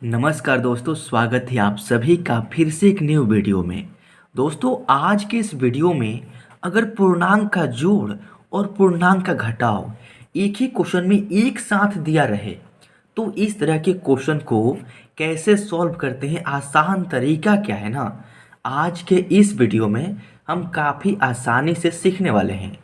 नमस्कार दोस्तों, स्वागत है आप सभी का फिर से एक न्यू वीडियो में। दोस्तों, आज के इस वीडियो में अगर पूर्णांक का जोड़ और पूर्णांक का घटाव एक ही क्वेश्चन में एक साथ दिया रहे तो इस तरह के क्वेश्चन को कैसे सॉल्व करते हैं, आसान तरीका क्या है ना। आज के इस वीडियो में हम काफ़ी आसानी से सीखने वाले हैं।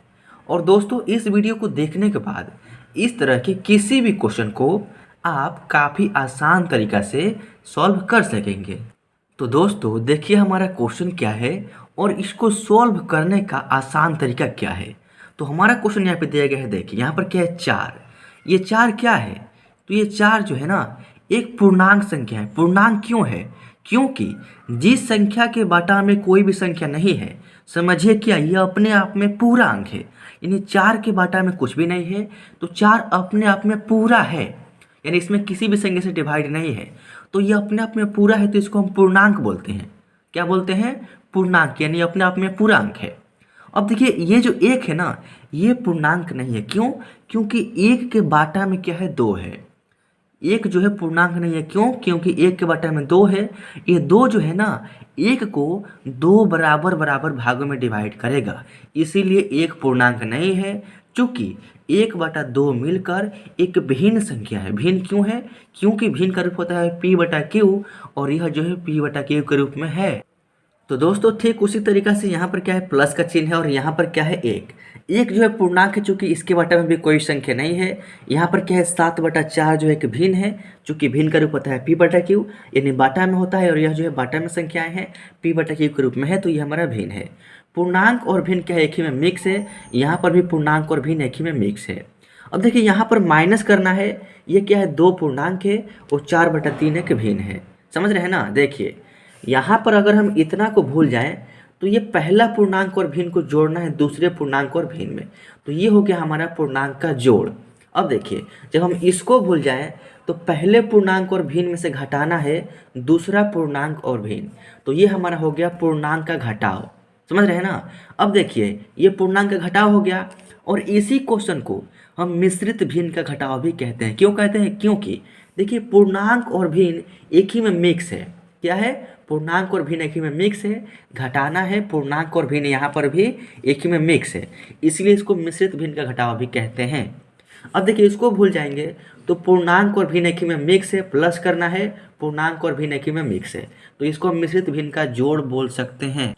और दोस्तों, इस वीडियो को देखने के बाद इस तरह के किसी भी क्वेश्चन को आप काफ़ी आसान तरीक़ा से सॉल्व कर सकेंगे। तो दोस्तों, देखिए हमारा क्वेश्चन क्या है और इसको सॉल्व करने का आसान तरीका क्या है। तो हमारा क्वेश्चन यहाँ पे दिया गया है, देखिए यहाँ पर क्या है, 4। ये 4 क्या है? तो ये 4 जो है ना, एक पूर्णांक संख्या है। पूर्णांक क्यों है? क्योंकि जिस संख्या के बाटा में कोई भी संख्या नहीं है, समझिए क्या, ये अपने आप में पूरा अंक है। यानी 4 के बाटा में कुछ भी नहीं है, तो 4 अपने आप में पूरा है, यानी इसमें किसी भी संख्या से डिवाइड नहीं है, तो ये अपने आप में पूरा है, तो इसको हम पूर्णांक बोलते हैं। क्या बोलते हैं? पूर्णांक, यानी अपने आप में पूरा अंक है। अब देखिए, ये जो 1 है ना, ये पूर्णांक नहीं है। क्यों? क्योंकि 1 के बाटा में क्या है, 2 है। 1 जो है पूर्णांक नहीं है। क्यों? क्योंकि 1 के बाटा में 2 है। ये 2 जो है ना, 1 को 2 बराबर बराबर भागों में डिवाइड करेगा, इसीलिए 1 पूर्णांक नहीं है। चूंकि 1/2 मिलकर एक भिन्न संख्या है। भिन्न क्यों है? क्योंकि भिन्न का रूप होता है p/q, और यह जो है p/q के रूप में है। तो दोस्तों, ठीक उसी तरीक़ा से यहाँ पर क्या है, प्लस का चिन्ह है, और यहाँ पर क्या है, 1। 1 जो है पूर्णांक है, चूँकि इसके बाटा में भी कोई संख्या नहीं है। यहाँ पर क्या है, 7/4 जो है कि भिन्न है, चूँकि भिन्न का रूप होता है p/q, यानी बाटा में होता है, और यह जो है बाटा में संख्याएं हैं p/q के रूप में है, तो ये हमारा भिन्न है। पूर्णांक और भिन्न क्या है, एक ही में मिक्स है। यहाँ पर भी पूर्णांक और भिन्न एक ही में मिक्स है। अब देखिए, यहाँ पर माइनस करना है। ये क्या है, 2 पूर्णांक है और 4/3 एक भिन्न है। समझ रहे हैं ना? देखिए, यहाँ पर अगर हम इतना को भूल जाएं तो ये पहला पूर्णांक और भिन्न को जोड़ना है दूसरे पूर्णांक और भिन्न में, तो ये हो गया हमारा पूर्णांक का जोड़। अब देखिए, जब हम इसको भूल जाएं तो पहले पूर्णांक और भिन्न में से घटाना है दूसरा पूर्णांक और भिन्न, तो ये हमारा हो गया पूर्णांक का घटाव। समझ रहे हैं ना? अब देखिए, ये पूर्णांक का घटाव हो गया, और इसी क्वेश्चन को हम मिश्रित भिन्न का घटाव भी कहते हैं। क्यों कहते हैं? क्योंकि देखिए, पूर्णांक और भिन्न एक ही में मिक्स है। क्या है? पूर्णांक और भिन्न एक ही में मिक्स है। घटाना है पूर्णांक और भिन्न, यहाँ पर भी एक ही में मिक्स है, इसलिए इसको मिश्रित भिन्न का घटाव भी कहते हैं। अब देखिए, इसको भूल जाएंगे तो पूर्णांक और भिन्न एक ही में मिक्स है, प्लस करना है पूर्णांक और भिन्न एक ही में मिक्स है, तो इसको हम मिश्रित भिन्न का जोड़ बोल सकते हैं।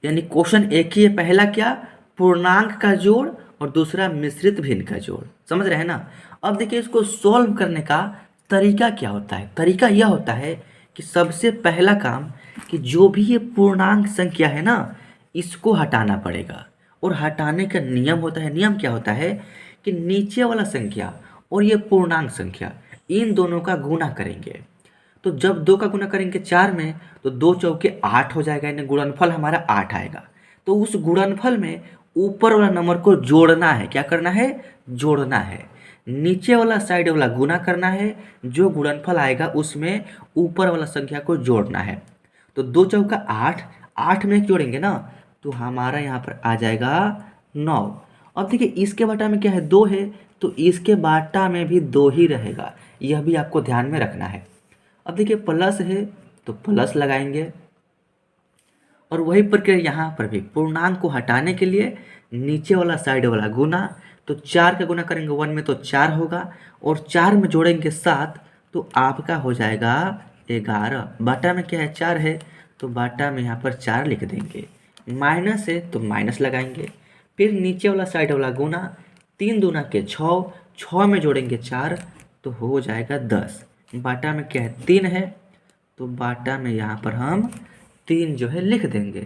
यानी क्वेश्चन एक ही है, पहला क्या, पूर्णांक का जोड़, और दूसरा मिश्रित भिन्न का जोड़। समझ रहे हैं ना? अब देखिए, इसको सॉल्व करने का तरीका क्या होता है। तरीका यह होता है कि सबसे पहला काम कि जो भी ये पूर्णांक संख्या है ना, इसको हटाना पड़ेगा। और हटाने का नियम होता है, नियम क्या होता है कि नीचे वाला संख्या और ये पूर्णांक संख्या, इन दोनों का गुणा करेंगे। तो जब 2 का गुणा करेंगे 4 में, तो 2 चौके 8 हो जाएगा, यानी गुणनफल हमारा 8 आएगा। तो उस गुणनफल में ऊपर वाला नंबर को जोड़ना है। क्या करना है? जोड़ना है। नीचे वाला साइड वाला गुना करना है, जो गुणनफल आएगा उसमें ऊपर वाला संख्या को जोड़ना है। तो 2 चौका 8, 8 में जोड़ेंगे ना, तो हमारा यहाँ पर आ जाएगा 9। अब देखिए, इसके बाटा में क्या है, 2 है, तो इसके बाटा में भी 2 ही रहेगा, यह भी आपको ध्यान में रखना है। अब देखिए, प्लस है तो प्लस लगाएंगे, और वही प्रक्रिया यहाँ पर भी, पूर्णांक को हटाने के लिए नीचे वाला साइड वाला गुना, तो 4 का गुना करेंगे 1 में तो 4 होगा, और 4 में जोड़ेंगे 7, तो आपका हो जाएगा 11। बाटा में क्या है, 4 है, तो बाटा में यहाँ पर 4 लिख देंगे। माइनस है तो माइनस लगाएंगे, फिर नीचे वाला साइड वाला गुना, 3 दूना के 6, 6 में जोड़ेंगे 4, तो हो जाएगा 10। बाटा में क्या है, 3 है, तो बाटा में यहाँ पर हम 3 जो है लिख देंगे।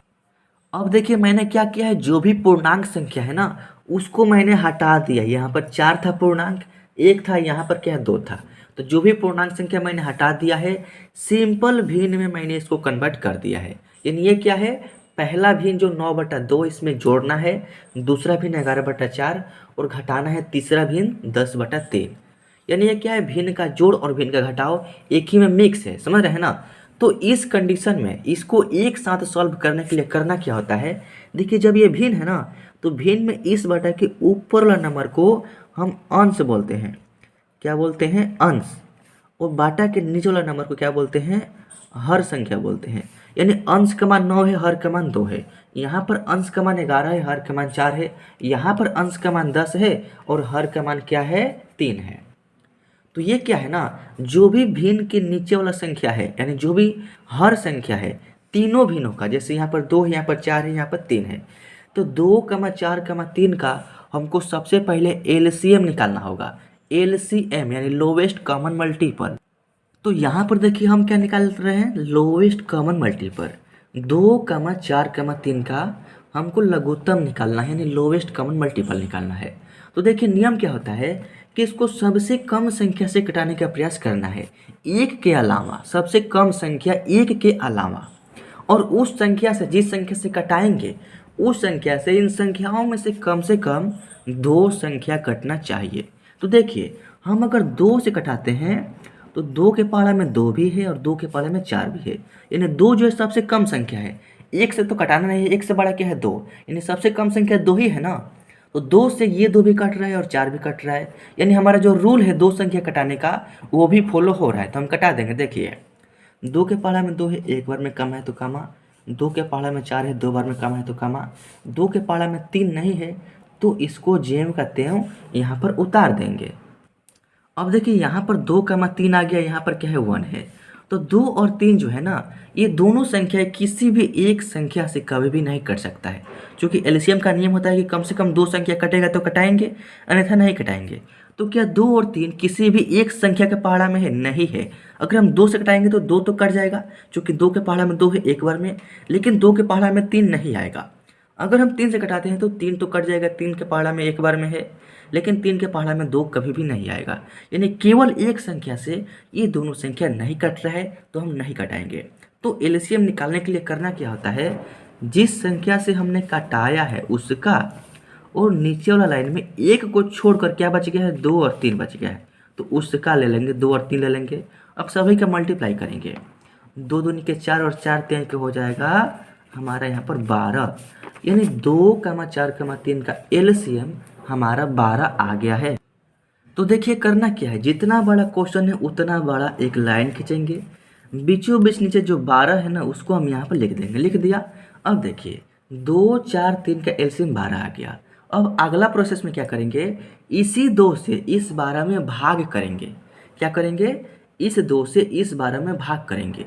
अब देखिए, मैंने क्या किया है, जो भी पूर्णांक संख्या है ना, उसको मैंने हटा दिया। यहाँ पर 4 था पूर्णांक, 1 था, यहाँ पर क्या है, 2 था, तो जो भी पूर्णांक संख्या मैंने हटा दिया है, सिंपल भिन्न में मैंने इसको कन्वर्ट कर दिया है। यानी ये क्या है, पहला भिन्न जो 9/2 इसमें जोड़ना है, दूसरा भिन्न 11/4, और घटाना है तीसरा भिन्न 10/3। यानी ये क्या है, भिन्न का जोड़ और भिन्न का घटाव एक ही में मिक्स है। समझ रहे हैं ना? तो इस कंडीशन में इसको एक साथ सॉल्व करने के लिए करना क्या होता है, देखिए, जब ये भिन्न है ना, तो भिन्न में इस बटा के ऊपर वाला नंबर को हम अंश बोलते हैं। क्या बोलते हैं? अंश। और बाटा के नीचे वाला नंबर को क्या बोलते हैं, हर संख्या बोलते हैं। यानी अंश का मान 9 है, हर का मान 2 है। यहाँ पर अंश का मान 11 है, हर का मान 4 है। यहाँ पर अंश का मान 10 है और हर का मान क्या है, 3 है। तो ये क्या है ना, जो भी भिन्न के नीचे वाला संख्या है, यानी जो भी हर संख्या है, तीनों भिन्नों का, जैसे यहाँ पर 2 है, यहाँ पर 4 है, यहाँ पर 3 है, तो 2, 4, 3 का हमको सबसे पहले एलसीएम निकालना होगा। एलसीएम यानी लोवेस्ट कॉमन मल्टीपल। तो यहाँ पर देखिए हम क्या निकाल रहे हैं, लोवेस्ट कॉमन मल्टीपल। 2, 4, 3 का हमको लघुत्तम निकालना है, यानी लोवेस्ट कॉमन मल्टीपल निकालना है। तो देखिए नियम क्या होता है कि इसको सबसे कम संख्या से घटाने का प्रयास करना है, एक के अलावा, सबसे कम संख्या एक के अलावा, और उस संख्या से, जिस संख्या से घटाएंगे उस संख्या से इन संख्याओं में से कम 2 संख्या कटना चाहिए। तो देखिए हम अगर 2 से घटाते हैं तो 2 के पहाड़ा में 2 भी है और 2 के पहाड़ा में 4 भी है, यानी 2 जो है सबसे कम संख्या है। एक से तो घटाना नहीं है, एक से बड़ा क्या है, 2, यानी सबसे कम संख्या 2 ही है ना। तो 2 से ये 2 भी कट रहा है और 4 भी कट रहा है, यानी हमारा जो रूल है 2 संख्या कटाने का वो भी फॉलो हो रहा है। तो हम कटा देंगे। देखिए 2 के पहाड़ा में 2 है, एक बार में कम है तो कमा। 2 के पहाड़ा में 4 है, 2 बार में कम है तो कमा। 2 के पहाड़ा में 3 नहीं है तो इसको जेम का त्यों यहाँ पर उतार देंगे। अब देखिए यहाँ पर 2, 3 आ गया, यहाँ पर क्या है, 1 है। तो 2 और 3 जो है ना, ये दोनों संख्या किसी भी एक संख्या से कभी भी नहीं कट सकता है, क्योंकि एलसीएम का नियम होता है कि कम से कम 2 संख्या कटेगा तो कटाएंगे, अन्यथा नहीं कटाएंगे। तो क्या 2 और 3 किसी भी एक संख्या के पहाड़ा में है, नहीं है। अगर हम 2 से कटाएंगे तो 2 तो कट जाएगा, क्योंकि 2 के पहाड़ा में 2 है एक बार में, लेकिन 2 के पहाड़ा में 3 नहीं आएगा। अगर हम 3 से कटाते हैं तो 3 तो कट जाएगा, 3 के पहाड़ा में एक बार में है, लेकिन 3 के पहाड़ा में 2 कभी भी नहीं आएगा। यानी केवल एक संख्या से ये दोनों संख्या नहीं कट रहा है तो हम नहीं कटाएंगे। तो एलसीएम निकालने के लिए करना क्या होता है, जिस संख्या से हमने कटाया है उसका और नीचे वाला लाइन में एक को छोड़कर क्या बच गया है, 2 और 3 बच गया है, तो उसका ले लेंगे, 2 और 3 ले लेंगे। अब सभी का मल्टीप्लाई करेंगे, 2 दूनी के 4 और 4 3 के हो जाएगा हमारा यहाँ पर 12, यानी 2, 4, 3 का एलसीएम हमारा 12 आ गया है। तो देखिए करना क्या है, जितना बड़ा क्वेश्चन है उतना बड़ा एक लाइन खींचेंगे, बीचों बीच नीचे जो 12 है ना उसको हम यहाँ पर लिख देंगे। लिख दिया। अब देखिए 2, 4, 3 का एलसीएम 12 आ गया। अब अगला प्रोसेस में क्या करेंगे, इसी 2 से इस 12 में भाग करेंगे। क्या करेंगे, इस 2 से इस 12 में भाग करेंगे,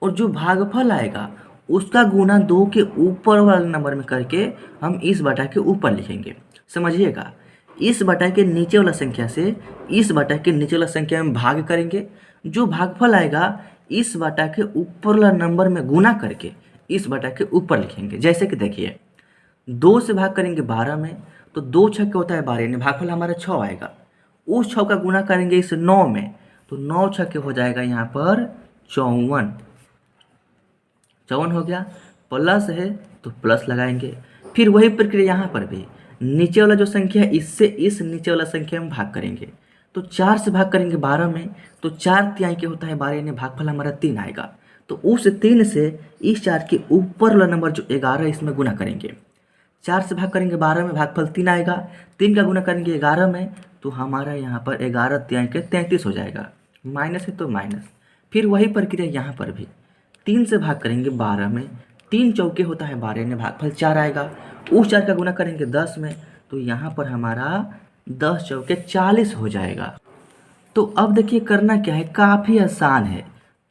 और जो भागफल आएगा उसका गुना 2 के ऊपर वाले नंबर में करके हम इस बटा के ऊपर लिखेंगे। समझिएगा, इस बटा के नीचे वाला संख्या से इस बटा के नीचे वाला संख्या में भाग करेंगे, जो भागफल आएगा इस बटा के ऊपर वाला नंबर में गुना करके इस बटा के ऊपर लिखेंगे। जैसे कि देखिए 2 से भाग करेंगे 12 में, तो 2 छक्के होता है 12, यानी भागफल हमारा 6 आएगा। उस 6 का गुना करेंगे इस 9 में, तो 9 छक्के हो जाएगा यहाँ पर 54। 54 हो गया। प्लस है तो प्लस लगाएंगे। फिर वही प्रक्रिया यहाँ पर भी, नीचे वाला जो संख्या है इससे इस नीचे वाला संख्या में भाग करेंगे, तो 4 से भाग करेंगे 12 में, तो 4 तिहाई के होता है 12, यानी भागफल हमारा 3 आएगा। तो उस 3 से इस 4 के ऊपर वाला नंबर जो 11 है इसमें गुना करेंगे। 4 से भाग करेंगे 12 में, भागफल 3 आएगा। 3 का गुना करेंगे 11 में, तो हमारा यहाँ पर 11 तिहाई के 33 हो जाएगा। माइनस है तो माइनस। फिर वही प्रक्रिया यहाँ पर भी, 3 से भाग करेंगे 12 में, 3 चौके होता है 12, यानी भागफल 4 आएगा। उस 4 का गुना करेंगे 10 में, तो यहाँ पर हमारा 10 चौके 40 हो जाएगा। तो अब देखिए करना क्या है, काफ़ी आसान है।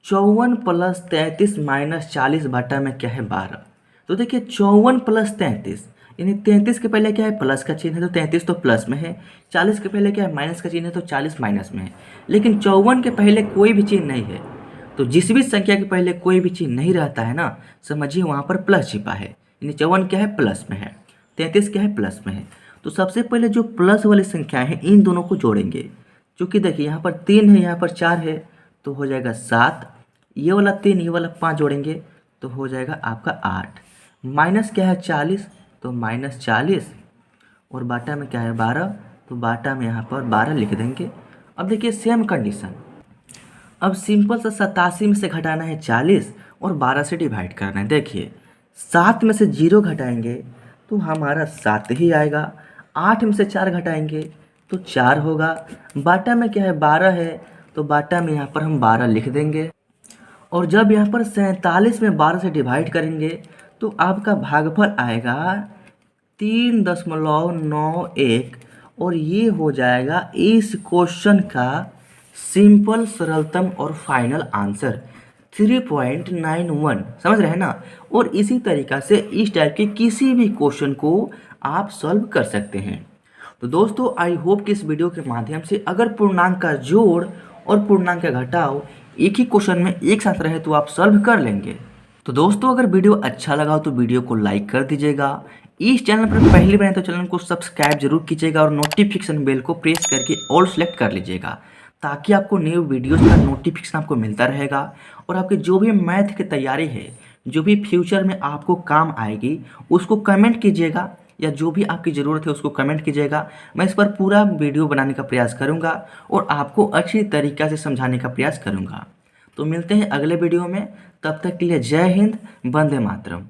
54 प्लस 33 माइनस 40 बटा में क्या है 12। तो देखिए 54 प्लस 33, यानी 33 के पहले क्या है, प्लस का चिन्ह है तो 33 तो प्लस में है। 40 के पहले क्या है, माइनस का चिन्ह है तो 40 माइनस में है। लेकिन 54 के पहले कोई भी चिन्ह नहीं है, तो जिस भी संख्या के पहले कोई भी चिन्ह नहीं रहता है ना, समझिए वहाँ पर प्लस छिपा है। यानी 54 क्या है, प्लस में है, 33 क्या है, प्लस में है। तो सबसे पहले जो प्लस वाली संख्याएं हैं इन दोनों को जोड़ेंगे। क्योंकि देखिए यहाँ पर 3 है, यहाँ पर 4 है, तो हो जाएगा 7। ये वाला 3, ये वाला 5 जोड़ेंगे तो हो जाएगा आपका 8। माइनस क्या है 40, तो माइनस 40, और बाटा में क्या है 12, तो बाटा में यहाँ पर 12 लिख देंगे। अब देखिए सेम कंडीशन, अब सिंपल सा 87 में से घटाना है 40 और 12 से डिवाइड करना है। देखिए 7 में से 0 घटाएंगे तो हमारा 7 ही आएगा। 8 में से 4 घटाएंगे तो 4 होगा। बाटा में क्या है 12 है, तो बाटा में यहाँ पर हम 12 लिख देंगे। और जब यहाँ पर 47 में 12 से डिवाइड करेंगे तो आपका भागफल आएगा 3.91 और ये हो जाएगा इस क्वेश्चन का सिंपल सरलतम और फाइनल आंसर 3.91। समझ रहे हैं ना। और इसी तरीक़ा से इस टाइप के किसी भी क्वेश्चन को आप सॉल्व कर सकते हैं। तो दोस्तों आई होप कि इस वीडियो के माध्यम से अगर पूर्णांक का जोड़ और पूर्णांक का घटाव एक ही क्वेश्चन में एक साथ रहे तो आप सॉल्व कर लेंगे। तो दोस्तों अगर वीडियो अच्छा लगा हो तो वीडियो को लाइक कर दीजिएगा। इस चैनल पर पहली बार तो चैनल को सब्सक्राइब जरूर कीजिएगा और नोटिफिकेशन बेल को प्रेस करके ऑल सेलेक्ट कर लीजिएगा, ताकि आपको न्यू वीडियोस का नोटिफिकेशन आपको मिलता रहेगा। और आपके जो भी मैथ की तैयारी है, जो भी फ्यूचर में आपको काम आएगी, उसको कमेंट कीजिएगा, या जो भी आपकी ज़रूरत है उसको कमेंट कीजिएगा। मैं इस पर पूरा वीडियो बनाने का प्रयास करूँगा और आपको अच्छी तरीक़ा से समझाने का प्रयास करूँगा। तो मिलते हैं अगले वीडियो में, तब तक के लिए जय हिंद, वंदे मातरम।